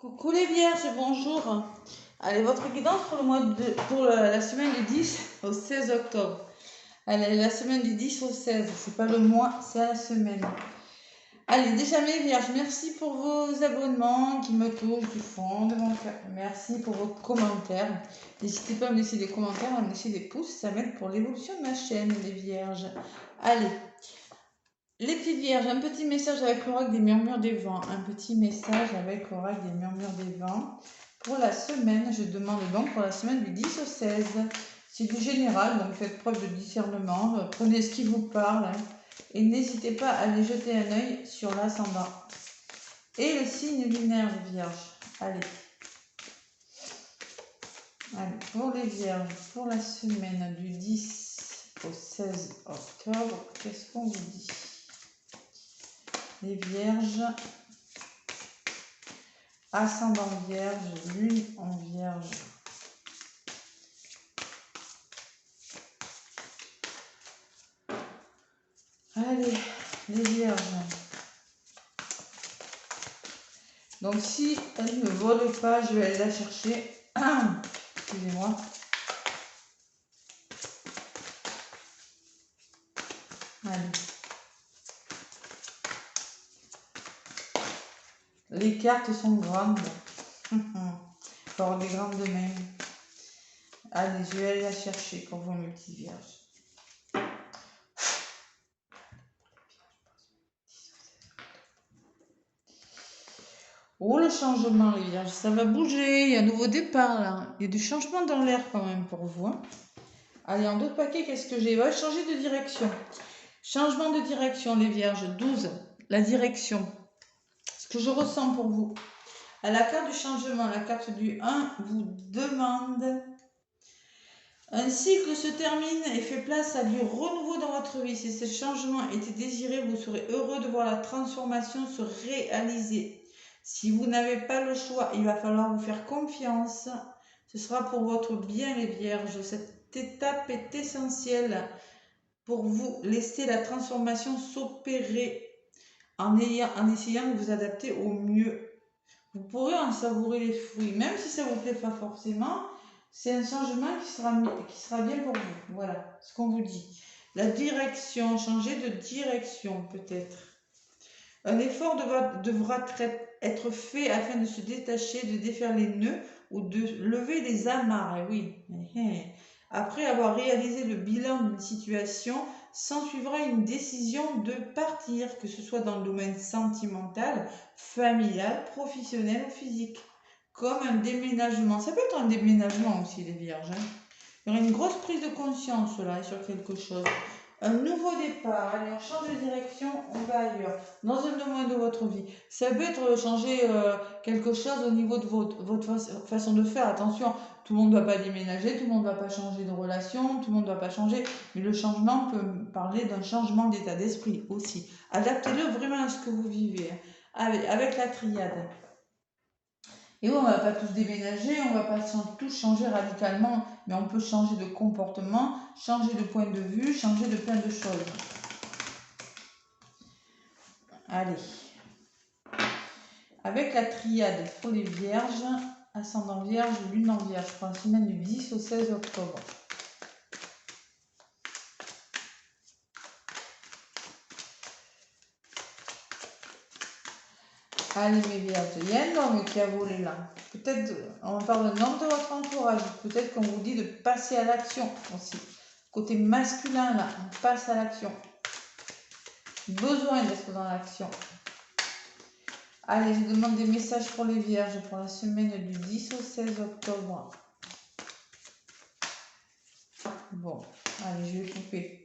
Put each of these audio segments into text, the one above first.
Coucou les vierges, bonjour. Allez, votre guidance pour la semaine du 10 au 16 octobre. Allez, la semaine du 10 au 16, c'est pas le mois, c'est la semaine. Allez, déjà mes vierges, merci pour vos abonnements qui me touchent du fond de mon cœur. Merci pour vos commentaires. N'hésitez pas à me laisser des commentaires, à me laisser des pouces, ça m'aide pour l'évolution de ma chaîne, les vierges. Allez. Les petites vierges, un petit message avec l'oracle des murmures des vents. Un petit message avec l'oracle des murmures des vents. Pour la semaine, je demande donc pour la semaine du 10 au 16. C'est du général, donc faites preuve de discernement. Prenez ce qui vous parle. Et n'hésitez pas à aller jeter un œil sur l'ascendant. Et le signe lunaire, les vierges. Allez. Allez, pour les vierges, pour la semaine du 10 au 16 octobre, qu'est-ce qu'on vous dit ? Les vierges, ascendant vierge, lune en vierge. Allez, les vierges. Donc si elle ne vole pas, je vais aller la chercher. Excusez-moi. Allez. Les cartes sont grandes. Il faut avoir des grandes mains. Allez, je vais aller la chercher pour vous, mes petites vierges. Oh, le changement, les vierges, ça va bouger. Il y a un nouveau départ, là. Il y a du changement dans l'air, quand même, pour vous. Hein. Allez, en d'autres paquets, qu'est-ce que j'ai ? Va changer de direction. Changement de direction, les vierges. 12, la direction. Ce que je ressens pour vous. À la carte du changement, la carte du 1 vous demande... Un cycle se termine et fait place à du renouveau dans votre vie. Si ce changement était désiré, vous serez heureux de voir la transformation se réaliser. Si vous n'avez pas le choix, il va falloir vous faire confiance. Ce sera pour votre bien, les vierges. Cette étape est essentielle pour vous laisser la transformation s'opérer en essayant de vous adapter au mieux. Vous pourrez en savourer les fruits, même si ça ne vous plaît pas forcément. C'est un changement qui sera bien pour vous. Voilà ce qu'on vous dit. La direction, changer de direction peut-être. Un effort devra être fait afin de se détacher, de défaire les nœuds ou de lever les amarres. Oui. Après avoir réalisé le bilan d'une situation, s'ensuivra une décision de partir, que ce soit dans le domaine sentimental, familial, professionnel ou physique. Comme un déménagement. Ça peut être un déménagement aussi, les vierges. Hein. Il y aura une grosse prise de conscience là sur quelque chose. Un nouveau départ. Allez, on change de direction, on va ailleurs. Dans un domaine de votre vie. Ça peut être changer quelque chose au niveau de votre façon de faire. Attention, tout le monde ne doit pas déménager, tout le monde ne va pas changer de relation, tout le monde ne doit pas changer. Mais le changement peut parler d'un changement d'état d'esprit aussi. Adaptez-le vraiment à ce que vous vivez. Avec la triade. Et oui, on ne va pas tous déménager, on ne va pas tous changer radicalement, mais on peut changer de comportement, changer de point de vue, changer de plein de choses. Allez. Avec la triade pour les vierges, ascendant vierge, lune en vierge, pour la semaine du 10 au 16 octobre. Allez mes vierges, il y a un homme qui a volé là. Peut-être, on parle d'un homme de votre entourage. Peut-être qu'on vous dit de passer à l'action aussi. Côté masculin là, on passe à l'action. Besoin d'être dans l'action. Allez, je demande des messages pour les vierges pour la semaine du 10 au 16 octobre. Bon, allez, je vais couper.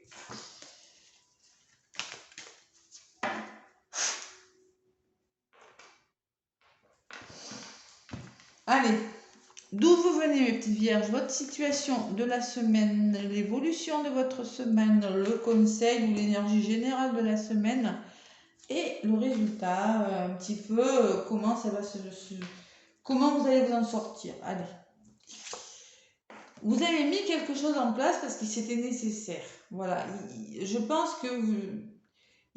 Allez, d'où vous venez mes petites vierges, votre situation de la semaine, l'évolution de votre semaine, le conseil ou l'énergie générale de la semaine et le résultat, un petit peu comment ça va comment vous allez vous en sortir. Allez. Vous avez mis quelque chose en place parce que c'était nécessaire. Voilà, je pense que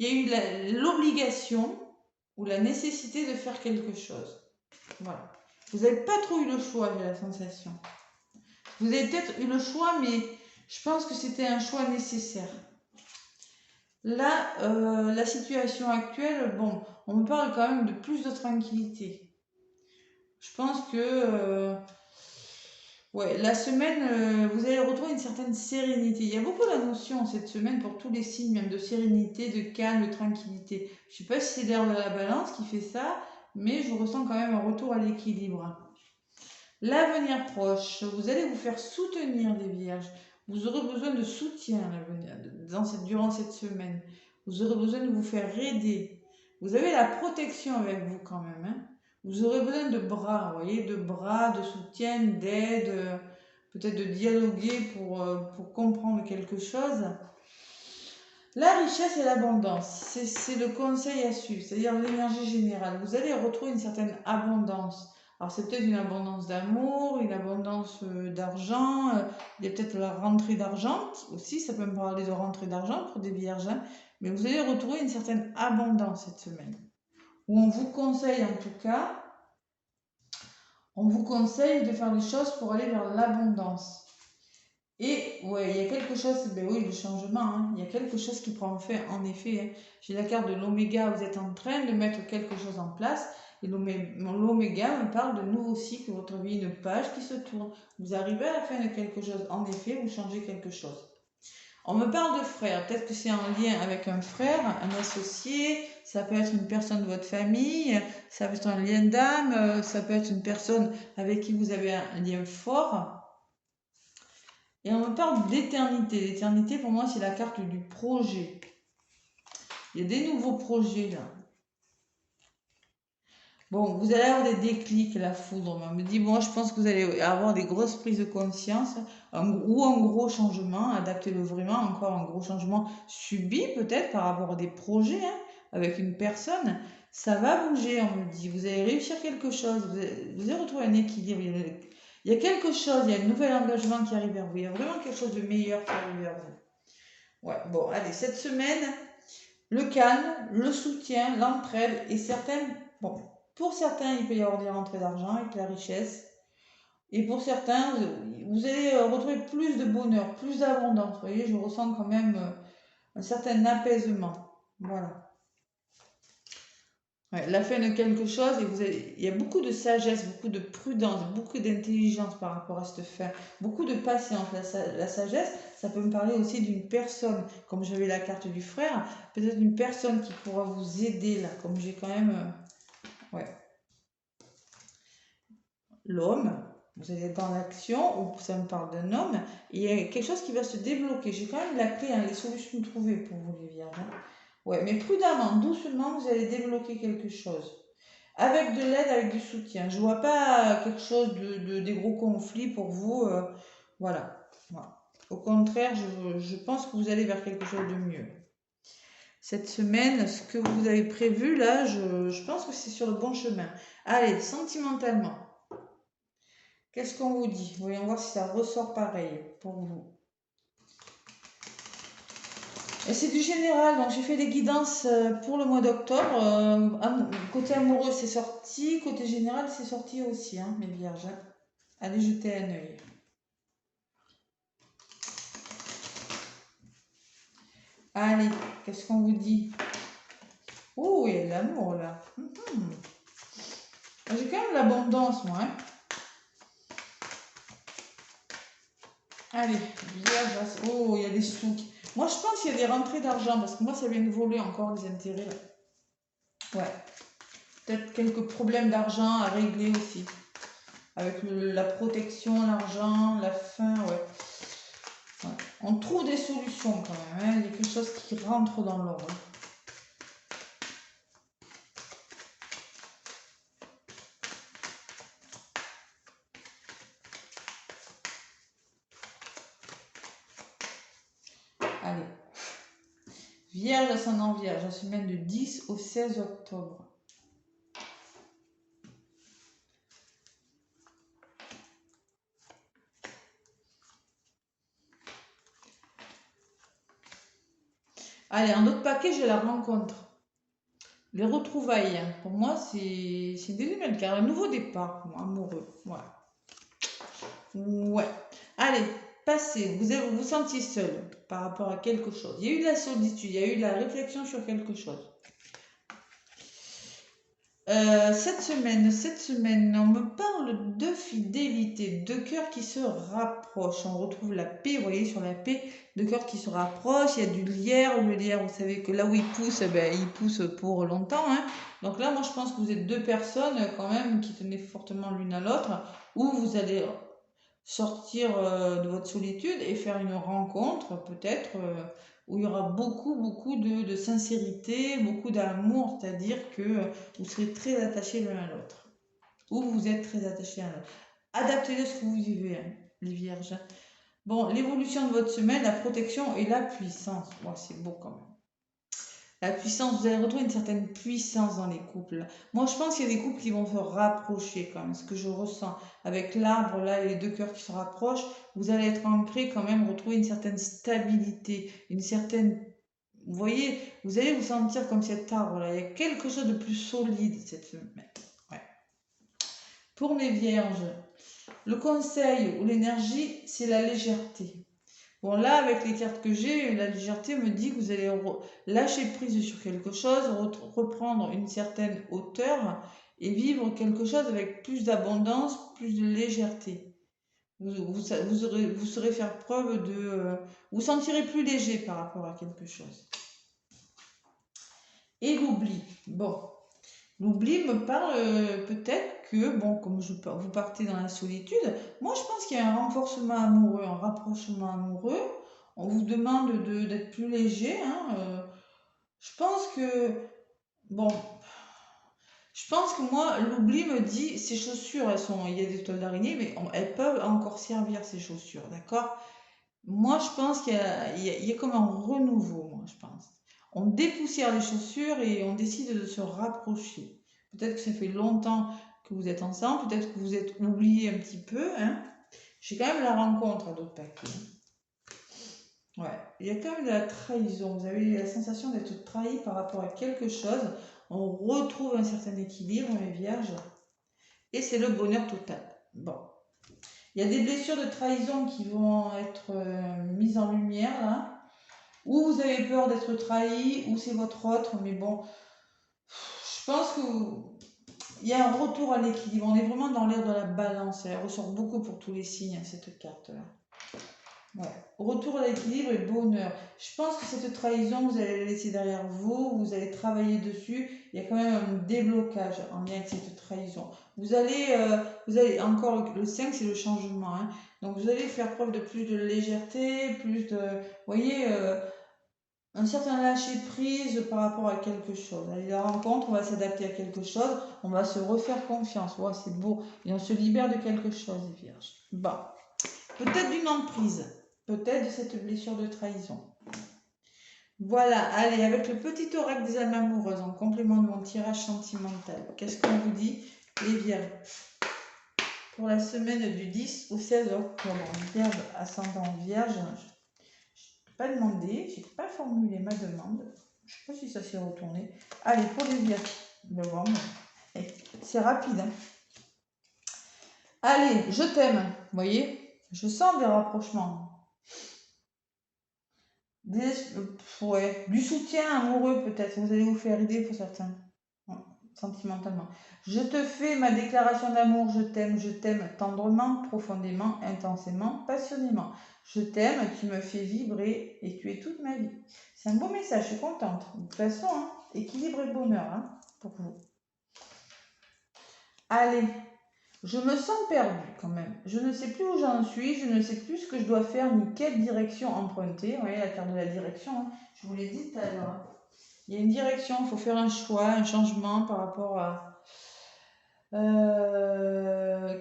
il y a eu l'obligation ou la nécessité de faire quelque chose. Voilà. Vous n'avez pas trop eu le choix, j'ai la sensation. Vous avez peut-être eu le choix, mais je pense que c'était un choix nécessaire. Là, la situation actuelle, bon, on me parle quand même de plus de tranquillité. Je pense que ouais, la semaine, vous allez retrouver une certaine sérénité. Il y a beaucoup la notion cette semaine pour tous les signes, même de sérénité, de calme, de tranquillité. Je ne sais pas si c'est l'air de la balance qui fait ça, mais je ressens quand même un retour à l'équilibre. L'avenir proche, vous allez vous faire soutenir les vierges. Vous aurez besoin de soutien durant cette semaine. Vous aurez besoin de vous faire aider. Vous avez la protection avec vous quand même. Hein. Vous aurez besoin de bras, vous voyez, de bras, de soutien, d'aide, peut-être de dialoguer pour comprendre quelque chose. La richesse et l'abondance, c'est le conseil à suivre, c'est-à-dire l'énergie générale. Vous allez retrouver une certaine abondance. Alors c'est peut-être une abondance d'amour, une abondance d'argent, il y a peut-être la rentrée d'argent aussi, ça peut me parler de rentrée d'argent pour des vierges, hein. Mais vous allez retrouver une certaine abondance cette semaine. Où on vous conseille en tout cas, on vous conseille de faire les choses pour aller vers l'abondance. Et ouais, il y a quelque chose, ben oui, le changement, hein, il y a quelque chose qui prend fait, en effet. Hein. J'ai la carte de l'oméga, vous êtes en train de mettre quelque chose en place. Et l'oméga me parle de nouveau cycle, votre vie, une page qui se tourne. Vous arrivez à la fin de quelque chose, en effet, vous changez quelque chose. On me parle de frère, peut-être que c'est en lien avec un frère, un associé, ça peut être une personne de votre famille, ça peut être un lien d'âme, ça peut être une personne avec qui vous avez un lien fort. Et on me parle d'éternité. L'éternité, pour moi, c'est la carte du projet. Il y a des nouveaux projets là. Bon, vous allez avoir des déclics, la foudre. On me dit, bon, je pense que vous allez avoir des grosses prises de conscience ou un gros changement. Adaptez-le vraiment, encore un gros changement subi peut-être par rapport à des projets hein, avec une personne. Ça va bouger, on me dit. Vous allez réussir quelque chose. Vous allez retrouver un équilibre. Il y a quelque chose, il y a un nouvel engagement qui arrive vers vous. Il y a vraiment quelque chose de meilleur qui arrive vers vous. Ouais, bon, allez, cette semaine, le calme, le soutien, l'entraide et certaines. Bon, pour certains, il peut y avoir des rentrées d'argent avec la richesse. Et pour certains, vous allez retrouver plus de bonheur, plus d'abondance. Vous voyez, je ressens quand même un certain apaisement. Voilà. Ouais, la fin de quelque chose, et il y a beaucoup de sagesse, beaucoup de prudence, beaucoup d'intelligence par rapport à cette fin, beaucoup de patience. La sagesse, ça peut me parler aussi d'une personne, comme j'avais la carte du frère, peut-être une personne qui pourra vous aider là, comme j'ai quand même, ouais, l'homme. Vous allez être dans l'action, ou ça me parle d'un homme, et il y a quelque chose qui va se débloquer. J'ai quand même la clé, hein, les solutions trouvées pour vous les vierges. Hein. Ouais, mais prudemment, doucement, vous allez débloquer quelque chose. Avec de l'aide, avec du soutien. Je vois pas quelque chose des gros conflits pour vous. Voilà. Voilà. Au contraire, je pense que vous allez vers quelque chose de mieux. Cette semaine, ce que vous avez prévu, là, je pense que c'est sur le bon chemin. Allez, sentimentalement. Qu'est-ce qu'on vous dit? Voyons voir si ça ressort pareil pour vous. Et c'est du général, donc j'ai fait des guidances pour le mois d'octobre. Côté amoureux, c'est sorti. Côté général, c'est sorti aussi, hein, mes vierges. Hein. Allez jeter un œil. Allez, qu'est-ce qu'on vous dit? Oh, il y a de l'amour là. J'ai quand même l'abondance, moi. Hein. Allez, vierge. Oh, il y a des sous. Moi, je pense qu'il y a des rentrées d'argent parce que moi, ça vient de voler encore les intérêts. Là. Ouais. Peut-être quelques problèmes d'argent à régler aussi. Avec la protection, l'argent, la faim, ouais. Ouais. On trouve des solutions quand même. Hein. Il y a quelque chose qui rentre dans l'ordre. Allez. Vierge ascendant vierge, la semaine de 10 au 16 octobre. Allez, un autre paquet, j'ai la rencontre. Les retrouvailles, hein. Pour moi, c'est des nouvelles cartes, un nouveau départ, amoureux. Voilà. Ouais. Allez, passez. Vous vous sentiez seul par rapport à quelque chose. Il y a eu de la solitude, il y a eu de la réflexion sur quelque chose. Cette semaine, on me parle de fidélité, de cœurs qui se rapprochent. On retrouve la paix, vous voyez, sur la paix, de cœurs qui se rapprochent. Il y a du lierre. Le lierre, vous savez que là où il pousse, il pousse pour longtemps, hein. Donc là, moi, je pense que vous êtes deux personnes quand même qui tenaient fortement l'une à l'autre, où vous allez sortir de votre solitude et faire une rencontre, peut-être, où il y aura beaucoup de sincérité, beaucoup d'amour, c'est-à-dire que vous serez très attachés l'un à l'autre, ou vous êtes très attachés à l'autre. Adaptez-le à ce que vous vivez, hein, les vierges. Bon, l'évolution de votre semaine, la protection et la puissance. Ouais, c'est beau quand même. La puissance, vous allez retrouver une certaine puissance dans les couples. Moi, je pense qu'il y a des couples qui vont se rapprocher quand même, ce que je ressens. Avec l'arbre, là, et les deux cœurs qui se rapprochent, vous allez être ancré quand même, retrouver une certaine stabilité, une certaine... Vous voyez, vous allez vous sentir comme cet arbre-là. Il y a quelque chose de plus solide cette semaine. Ouais. Pour mes vierges, le conseil ou l'énergie, c'est la légèreté. Bon, là, avec les cartes que j'ai, la légèreté me dit que vous allez lâcher prise sur quelque chose, reprendre une certaine hauteur et vivre quelque chose avec plus d'abondance, plus de légèreté. Vous saurez faire preuve de... vous sentirez plus léger par rapport à quelque chose. Et l'oubli. Bon, l'oubli me parle peut-être que, bon, comme vous partez dans la solitude, moi je pense qu'il y a un renforcement amoureux, un rapprochement amoureux. On vous demande d'être plus léger, hein. Je pense que, bon, je pense que moi, l'oubli me dit, ces chaussures, il y a des toiles d'araignée, mais elles peuvent encore servir, ces chaussures, d'accord? Moi, je pense qu'il y a comme un renouveau, moi, je pense. On dépoussière les chaussures et on décide de se rapprocher. Peut-être que ça fait longtemps que vous êtes ensemble, peut-être que vous êtes oubliés un petit peu, hein. J'ai quand même la rencontre à d'autres paquets. Ouais, il y a quand même de la trahison. Vous avez la sensation d'être trahi par rapport à quelque chose. On retrouve un certain équilibre, mes vierges. Et c'est le bonheur total. Bon. Il y a des blessures de trahison qui vont être mises en lumière, là. Ou vous avez peur d'être trahi, ou c'est votre autre. Mais bon, je pense qu'il y a un retour à l'équilibre. On est vraiment dans l'ère de la balance. Elle ressort beaucoup pour tous les signes, cette carte-là. Ouais. Retour à l'équilibre et bonheur. Je pense que cette trahison, vous allez la laisser derrière vous, vous allez travailler dessus. Il y a quand même un déblocage en lien avec cette trahison. Vous allez encore, le 5 c'est le changement, hein. Donc vous allez faire preuve de plus de légèreté, plus de, vous voyez, un certain lâcher prise par rapport à quelque chose. À la rencontre, on va s'adapter à quelque chose, on va se refaire confiance. Ouais, c'est beau. Et on se libère de quelque chose, les vierges. Bon. Peut-être d'une emprise. Peut-être de cette blessure de trahison. Voilà, allez, avec le petit oracle des âmes amoureuses, en complément de mon tirage sentimental, qu'est-ce qu'on vous dit, les vierges? Pour la semaine du 10 au 16 octobre, vierge, ascendant vierge, je n'ai pas demandé, je n'ai pas formulé ma demande, je ne sais pas si ça s'est retourné. Allez, pour les vierges, novembre, c'est rapide, hein. Allez, je t'aime, vous voyez, je sens des rapprochements. Du soutien amoureux peut-être, vous allez vous faire aider pour certains, sentimentalement. Je te fais ma déclaration d'amour, je t'aime tendrement, profondément, intensément, passionnément. Je t'aime, tu me fais vibrer et tu es toute ma vie. C'est un beau message, je suis contente. De toute façon, hein, équilibre et bonheur, hein, pour vous. Allez. Je me sens perdue quand même. Je ne sais plus où j'en suis, je ne sais plus ce que je dois faire ni quelle direction emprunter. Vous voyez la carte de la direction, hein. Je vous l'ai dit tout à l'heure. Il y a une direction, il faut faire un choix, un changement par rapport à...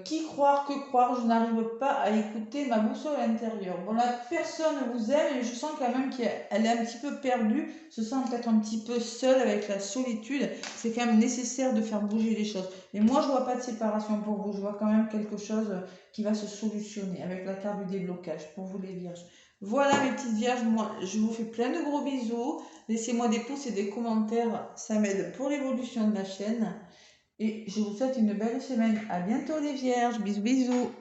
qui croire, que croire, je n'arrive pas à écouter ma boussole intérieure. Bon, la personne vous aime et je sens quand même qu'elle est un petit peu perdue, se sent peut-être un petit peu seule avec la solitude. C'est quand même nécessaire de faire bouger les choses. Et moi, je ne vois pas de séparation pour vous, je vois quand même quelque chose qui va se solutionner avec la carte du déblocage pour vous les vierges. Voilà mes petites vierges, moi je vous fais plein de gros bisous. Laissez-moi des pouces et des commentaires, ça m'aide pour l'évolution de la chaîne. Et je vous souhaite une belle semaine. À bientôt les vierges, bisous bisous.